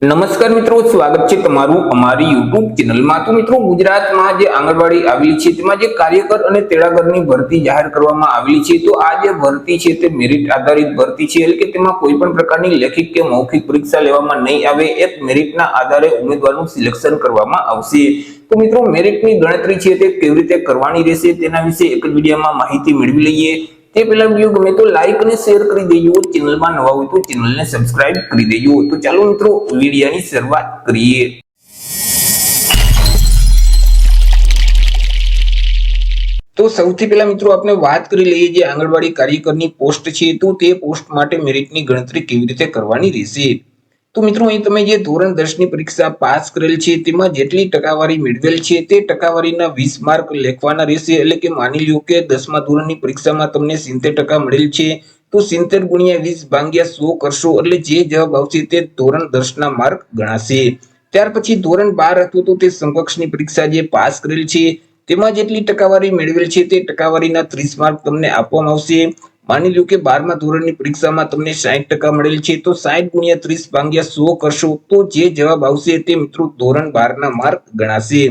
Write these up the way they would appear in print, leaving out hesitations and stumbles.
નમસ્કાર મિત્રો, સ્વાગત છે તમારું અમારી YouTube ચેનલમાં। તો મિત્રો, ગુજરાતમાં જે આંગણવાડી આવેલી છે તેમાં જે કાર્યકર અને તેડાગરની ભરતી જાહેર કરવામાં આવેલી છે। તો આ જે ભરતી છે તે મેરિટ આધારિત ભરતી છે, એટલે કે તેમાં કોઈ પણ પ્રકારની લેખિત કે મૌખિક પરીક્ષા લેવામાં નહીં આવે। એક મેરિટના આધારે ઉમેદવારનું સિલેક્શન કરવામાં આવશે। તો મિત્રો, મેરિટની ગણતરી છે તે કેવી રીતે કરવાની રહેશે તેના વિશે એક જ વિડીયોમાં માહિતી મેળવી લઈએ। તે પહેલા વિડીયો ગમે તો લાઈક અને શેર કરી દેજો, ચેનલમાં નવા હોય તો ચેનલને સબસ્ક્રાઇબ કરી દેજો। તો ચાલો મિત્રો, વિડીયોની શરૂઆત કરીએ। તો સૌથી પહેલા મિત્રો આપણે વાત કરી લઈએ જે આંગણવાડી કાર્યકરની પોસ્ટ છે, તો તે પોસ્ટ માટે મેરિટની ગણતરી કેવી રીતે કરવાની રહેશે। તો મિત્રો, અહીં તમે જે ધોરણ 10 ની પરીક્ષા પાસ કરેલ છે તેમાં જેટલી ટકાવારી મેળવેલ છે તે ટકાવારીના 20 માર્ક લખવાના રહેશે। એટલે કે માની લ્યો કે 10મા ધોરણની પરીક્ષામાં તમને 70% મળેલ છે, તો 70 ગુણ્યા 20 ભાગ્યા 100 કરશો એટલે જે જવાબ આવશે તે ધોરણ 10 ના માર્ક ગણાશે। ત્યાર પછી ધોરણ 12 હતું તો તે સમકક્ષની પરીક્ષા જે પાસ કરેલ છે તેમાં જેટલી ટકાવારી મેળવેલ છે તે ટકાવારીના 30 માર્ક તમને આપવામાં આવશે। માની લ્યો કે 12મા ધોરણની પરીક્ષામાં તમને 60% મળેલ છે, તો 60 ગુણ્યા 30 ભાગ્યા 100 કરશો તો જે જવાબ આવશે તે મિત્રો ધોરણ 12 ના માર્ક ગણાશે।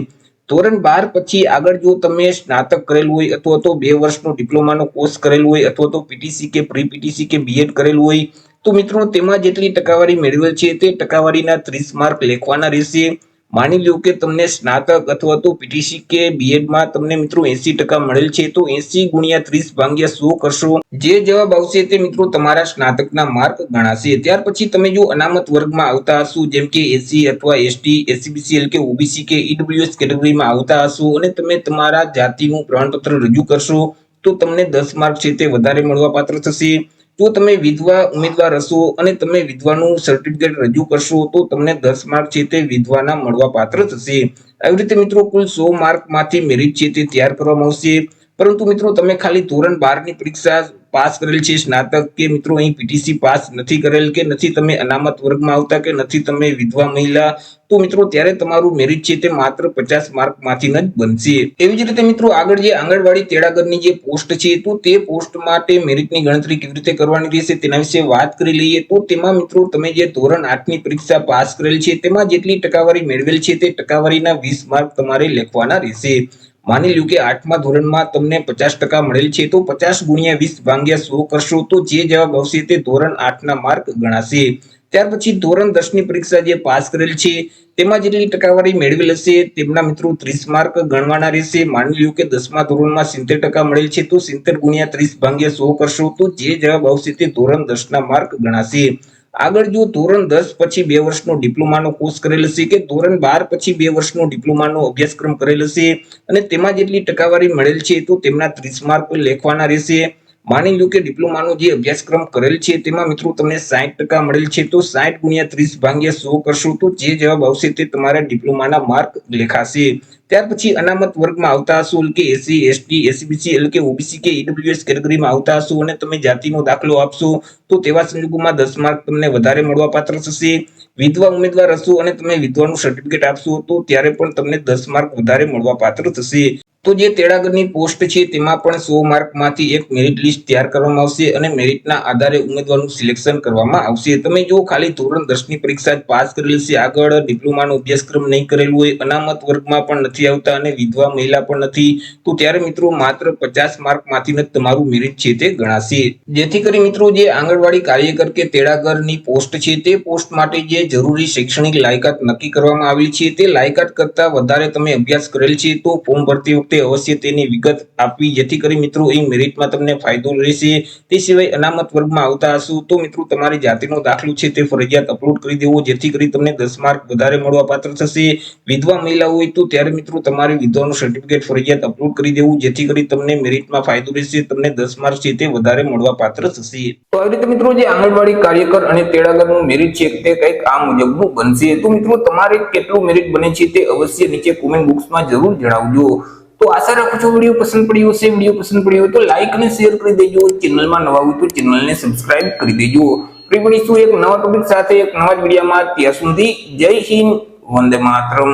ધોરણ 12 પછી આગળ જો તમે સ્નાતક કરેલું હોય અથવા તો 2 વર્ષનો ડિપ્લોમાનો કોર્સ કરેલું હોય અથવા તો પીટીસી કે પ્રી પીટીસી કે બીએડ કરેલું હોય તો મિત્રો તેમાં જેટલી ટકાવારી મેળવેલ છે તે ટકાવારીના 30 માર્ક લખવાના રહેશે। માની લ્યો કે તમને સ્નાતક અથવા તો પીટીસી કે બીએડ માં તમને મિત્રો 80% મળેલ છે, તો 80 ગુણ્યા 30 ભાગ્યા 100 કરશો જે જવાબ આવશે તે મિત્રો તમારા સ્નાતકના માર્ક ગણાશે। ત્યાર પછી તમે જો અનામત વર્ગમાં આવતા હશો, જેમ કે એસસી અથવા એસટી, એસસીબીસી એટલે કે ઓબીસી કે ઈડબ્લ્યુએસ કેટેગરીમાં આવતા હશો અને તમે તમારા જાતિનું પ્રમાણપત્ર રજૂ કરશો તો તમને 10 માર્ક છે તે વધારે મળવાપાત્ર થશે। જો તમે વિધવા ઉમેદવાર હશો અને તમે વિધવાનું સર્ટિફિકેટ રજૂ કરશો તો તમને 10 માર્ક છે તે વિધવાના મળવાપાત્ર થશે। આવી રીતે મિત્રો કુલ 100 માર્કમાંથી મેરિટ છે તે તૈયાર કરવામાં આવશે। પરંતુ મિત્રો તમે ખાલી ધોરણ 12 ની પરીક્ષા પાસ કરેલ છે, સ્નાતક કે મિત્રો અહીં પીટીસી પાસ નથી કરેલ કે નથી તમે અનામત વર્ગમાં આવતા કે નથી તમે વિધવા મહિલા, તો મિત્રો ત્યારે તમારું મેરિટ છે તે માત્ર 50 માર્કમાંથી જ બનશે। એવી જ રીતે મિત્રો આગળ જે આંગણવાડી તેડાગરની જે પોસ્ટ છે તો તે પોસ્ટ માટે મેરિટની ગણતરી કેવી રીતે કરવાની રહેશે તેના વિશે વાત કરી લઈએ। તો તેમાં મિત્રો તમે જે ધોરણ 8 ની પરીક્ષા પાસ કરેલ છે તેમાં જેટલી ટકાવારી મેળવેલ છે તે ટકાવારીના 20 માર્ક તમારે લખવાના રહેશે। માની લ્યો કે 8મા ધોરણમાં તમને 50% મળેલ છે, તો 50 ગુણ્યા 20 ભાગ્યા 100 કરશો તો જે જવાબ આવશે તે ધોરણ 8 ના માર્ક ગણાશે। ત્યાર પછી ધોરણ 10 ની પરીક્ષા જે પાસ કરેલ છે તેમાં જેટલી ટકાવારી મેળવેલ હશે તેમના મિત્રો 30 માર્ક ગણવાના રહેશે। માની લ્યો કે 10મા ધોરણમાં 70% મળેલ છે, તો 70 ગુણ્યા 30 ભાગ્યા 100 કરશો તો જે જવાબ આવશે તે ધોરણ 10 ના માર્ક ગણાશે। આગળ જો ધોરણ 10 પછી 2 વર્ષનો ડિપ્લોમાનો કોર્સ કરેલ હશે કે ધોરણ 12 પછી 2 વર્ષનો ડિપ્લોમાનો અભ્યાસક્રમ કરેલ હશે અને તેમાં જેટલી ટકાવારી મળેલ છે તો તેમના 30 માર્ક લખવાના રહેશે। માની લો કે ડિપ્લોમાનો જે અભ્યાસક્રમ કરેલ છે તેમાં મિત્રો તમને 60% મળેલ છે, તો 60 ગુણ્યા 30 ભાગ્યા 100 કરશો તો જે જવાબ આવશે તે તમારા ડિપ્લોમાના માર્ક લખાશે। ત્યાર પછી અનામત વર્ગમાં આવતા હશો એટલે કે એસસી, એસટી, એસસીબીસી એટલે કે ઓબીસી કે ઈડબ્લ્યુએસ કેટેગરીમાં આવતા હશો અને તમે જાતિનો દાખલો આપશો તો તેવા સંજોગોમાં 10 માર્ક તમને વધારે મળવાપાત્ર થશે। વિધવા ઉમેદવાર હશો અને તમે વિધવાનું સર્ટિફિકેટ આપશો તો ત્યારે પણ તમને 10 માર્ક વધારે મળવાપાત્ર થશે। તો જે તેડાગરની પોસ્ટ છે તેમાં પણ 100 માર્કમાંથી એક મેરિટ લિસ્ટ તૈયાર કરવામાં આવશે અને મેરિટના આધારે ઉમેદવારનું સિલેક્શન કરવામાં આવશે। તમે જો ખાલી ધોરણ 10 ની પરીક્ષા પાસ કરેલી છે, આગળ ડિપ્લોમાનો અભ્યાસક્રમ નહીં કરેલું હોય, અનામત વર્ગમાં પણ નથી આવતા અને વિધવા મહિલા પણ નથી, તો ત્યારે મિત્રો માત્ર 50 માર્કમાંથી જ તમારું મેરિટ છે તે ગણાશે। જેથી કરી મિત્રો જે આંગણવાડી કાર્યકર કે તેડાગરની પોસ્ટ છે તે પોસ્ટ માટે જે જરૂરી શૈક્ષણિક લાયકાત નક્કી કરવામાં આવી છે તે લાયકાત કરતા વધારે તમે અભ્યાસ કરેલ છે તો ફોર્મ ભરતી વખતે અવશ્ય તેની વિગત આપવી, જેથી કરી મિત્રો અહીં મેરિટમાં તમને ફાયદો રહેશે। તે સિવાય અનામત વર્ગમાં આવતા હશો તો મિત્રો તમારી જાતિનો દાખલો છે તે ફરજિયાત અપલોડ કરી દેવો, જેથી કરી તમને 10 માર્ક વધારે મળવાપાત્ર થશે। વિધવા મહિલા હોય તો ત્યારે મિત્રો તમારે વિધવાનું સર્ટિફિકેટ ફરજિયાત અપલોડ કરી દેવું, જેથી કરી તમને મેરિટમાં ફાયદો રહેશે, તમને 10 માર્ક છે તે વધારે મળવાપાત્ર થશે। તો આવી રીતે મિત્રો જે આંગણવાડી કાર્યકર અને તેડાગરનું મેરિટ છે તે કંઈક આ મુજબનું બનશે। તો મિત્રો તમારે કેટલું મેરિટ બને છે તે અવશ્ય નીચે કોમેન્ટ બોક્સમાં જરૂર જણાવજો। તો આશા રાખું છું વિડીયો પસંદ પડ્યો હશે। વિડીયો પસંદ પડ્યો હોય તો લાઈક અને શેર કરી દેજો, ચેનલમાં નવા હોય તો ચેનલને સબસ્ક્રાઇબ કરી દેજો। ફરી મળીશું એક નવા ટોપિક સાથે એક નવા વિડીયોમાં। ત્યાં સુધી જય હિન્દ, વંદે માતરમ।